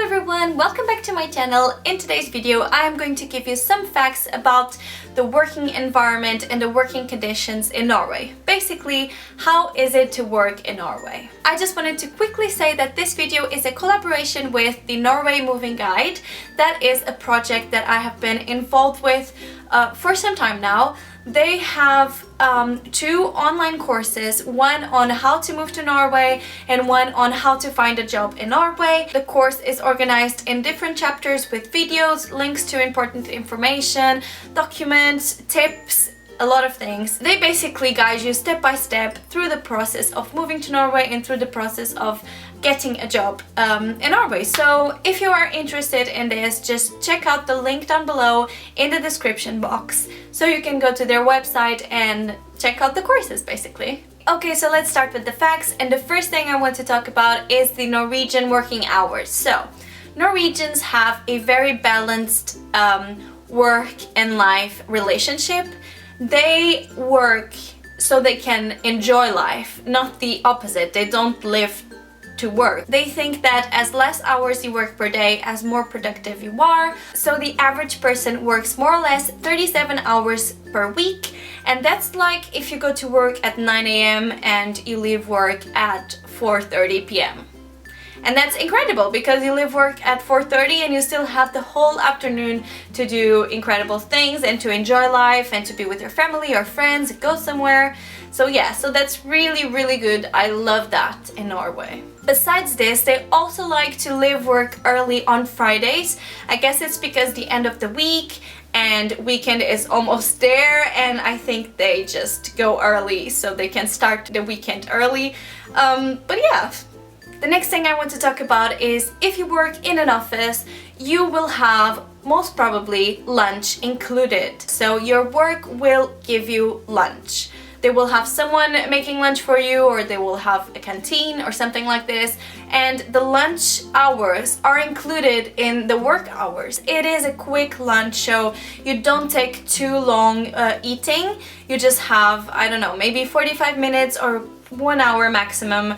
everyone, welcome back to my channel. In today's video I am going to give you some facts about the working environment and the working conditions in Norway. Basically, how is it to work in Norway? I just wanted to quickly say that this video is a collaboration with the Norway Moving Guide. That is a project that I have been involved with for some time now. They have two online courses, one on how to move to Norway and one on how to find a job in Norway. The course is organized in different chapters with videos, links to important information, documents, tips, a lot of things. They basically guide you step by step through the process of moving to Norway and through the process of getting a job in Norway. So if you are interested in this, just check out the link down below in the description box so you can go to their website and check out the courses basically. Okay, so let's start with the facts, and the first thing I want to talk about is the Norwegian working hours. So Norwegians have a very balanced work and life relationship. They work so they can enjoy life, not the opposite. They don't live to work. They think that as less hours you work per day, as more productive you are. So the average person works more or less 37 hours per week, and that's like if you go to work at 9 a.m. and you leave work at 4:30 p.m. And that's incredible because you leave work at 4:30 and you still have the whole afternoon to do incredible things and to enjoy life and to be with your family or friends, go somewhere. So yeah, so that's really good. I love that in Norway. Besides this, they also like to leave work early on Fridays. I guess it's because the end of the week and weekend is almost there, and I think they just go early so they can start the weekend early. But yeah. The next thing I want to talk about is if you work in an office, you will have most probably lunch included. So your work will give you lunch. They will have someone making lunch for you, or they will have a canteen or something like this, and the lunch hours are included in the work hours. It is a quick lunch, so you don't take too long eating. You just have, I don't know, maybe 45 minutes or 1 hour maximum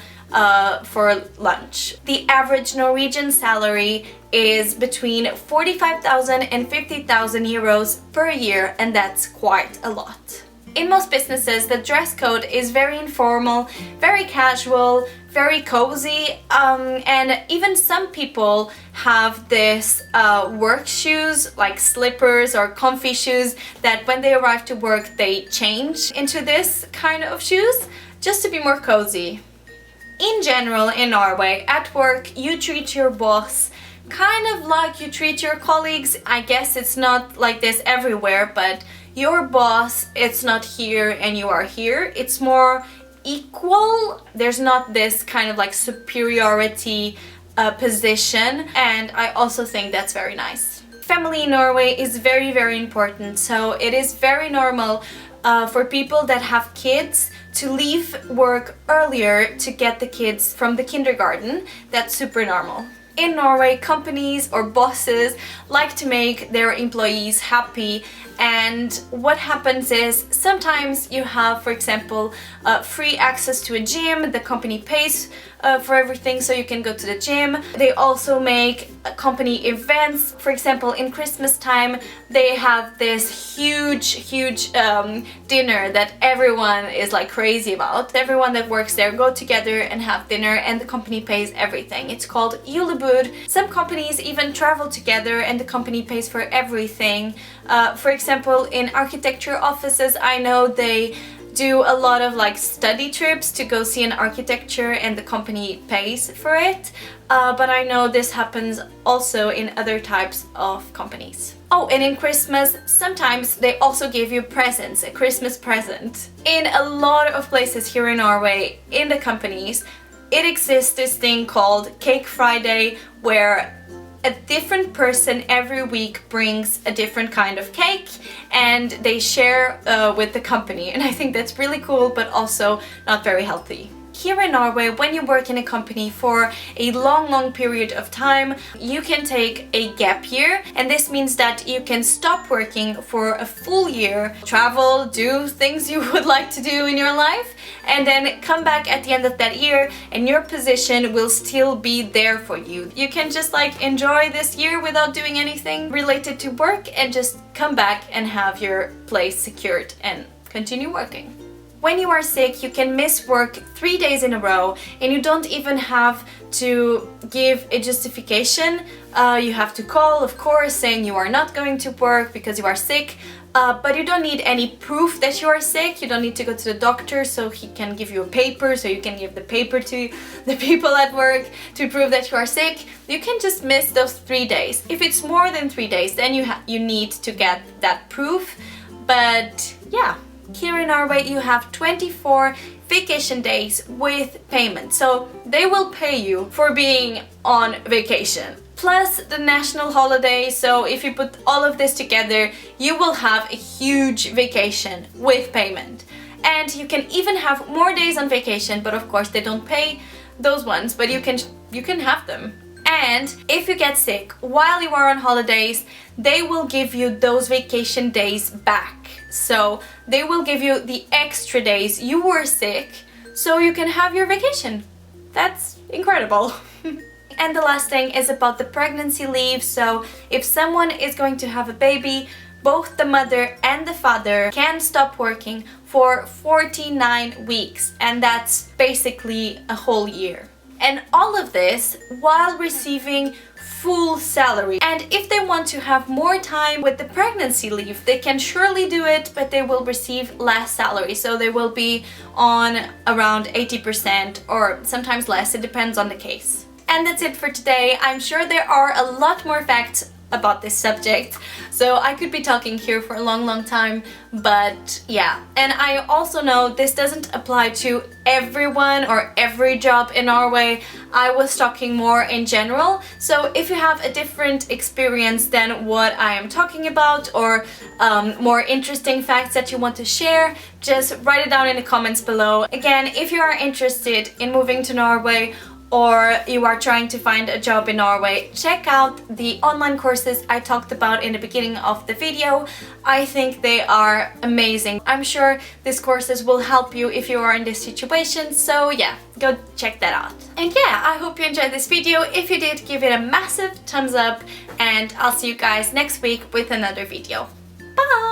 for lunch. The average Norwegian salary is between 45,000 and 50,000 euros per year, and that's quite a lot. In most businesses, the dress code is very informal, very casual, very cozy, and even some people have this work shoes, like slippers or comfy shoes, that when they arrive to work they change into this kind of shoes just to be more cozy. In general, in Norway, at work, you treat your boss kind of like you treat your colleagues. I guess it's not like this everywhere, but your boss, it's not here and you are here. It's more equal. There's not this kind of like superiority position, and I also think that's very nice. Family in Norway is very important, so it is very normal for people that have kids to leave work earlier to get the kids from the kindergarten. That's super normal. In Norway, companies or bosses like to make their employees happy, and what happens is sometimes you have, for example, free access to a gym. The company pays for everything so you can go to the gym. They also make company events. For example, in Christmas time they have this huge dinner that everyone is like crazy about. Everyone that works there go together and have dinner, and the company pays everything. It's called julebord. Some companies even travel together and the company pays for everything. For example, in architecture offices, I know they do a lot of like study trips to go see an architecture and the company pays for it. But I know this happens also in other types of companies. Oh, and in Christmas, sometimes they also give you presents, a Christmas present. In a lot of places here in Norway, in the companies, it exists this thing called Cake Friday, where a different person every week brings a different kind of cake and they share with the company, and I think that's really cool but also not very healthy. here in Norway, when you work in a company for a long period of time, you can take a gap year, and this means that you can stop working for a full year, travel, do things you would like to do in your life, and then come back at the end of that year and your position will still be there for you. You can just like enjoy this year without doing anything related to work and just come back and have your place secured and continue working. When you are sick, you can miss work 3 days in a row and you don't even have to give a justification. You have to call, of course, saying you are not going to work because you are sick, but you don't need any proof that you are sick. You don't need to go to the doctor so he can give you a paper, so you can give the paper to the people at work to prove that you are sick. You can just miss those 3 days. If it's more than 3 days, then you need to get that proof. But yeah. Here in Norway you have 24 vacation days with payment, so they will pay you for being on vacation. Plus the national holiday, so if you put all of this together, you will have a huge vacation with payment. And you can even have more days on vacation, but of course they don't pay those ones, but you can have them. And if you get sick while you are on holidays, they will give you those vacation days back. So they will give you the extra days you were sick so you can have your vacation. That's incredible. And the last thing is about the pregnancy leave. So if someone is going to have a baby, both the mother and the father can stop working for 49 weeks, and that's basically a whole year. And all of this while receiving full salary. And if they want to have more time with the pregnancy leave, they can surely do it, but they will receive less salary. So they will be on around 80% or sometimes less, it depends on the case. And that's it for today. I'm sure there are a lot more facts about this subject, so I could be talking here for a long time, but yeah. And I also know this doesn't apply to everyone or every job in Norway. I was talking more in general, so if you have a different experience than what I am talking about, or more interesting facts that you want to share, just write it down in the comments below. Again, if you are interested in moving to Norway, or you are trying to find a job in Norway, check out the online courses I talked about in the beginning of the video. I think they are amazing. I'm sure these courses will help you if you are in this situation, so yeah, go check that out. And yeah, I hope you enjoyed this video. If you did, give it a massive thumbs up, and I'll see you guys next week with another video. Bye!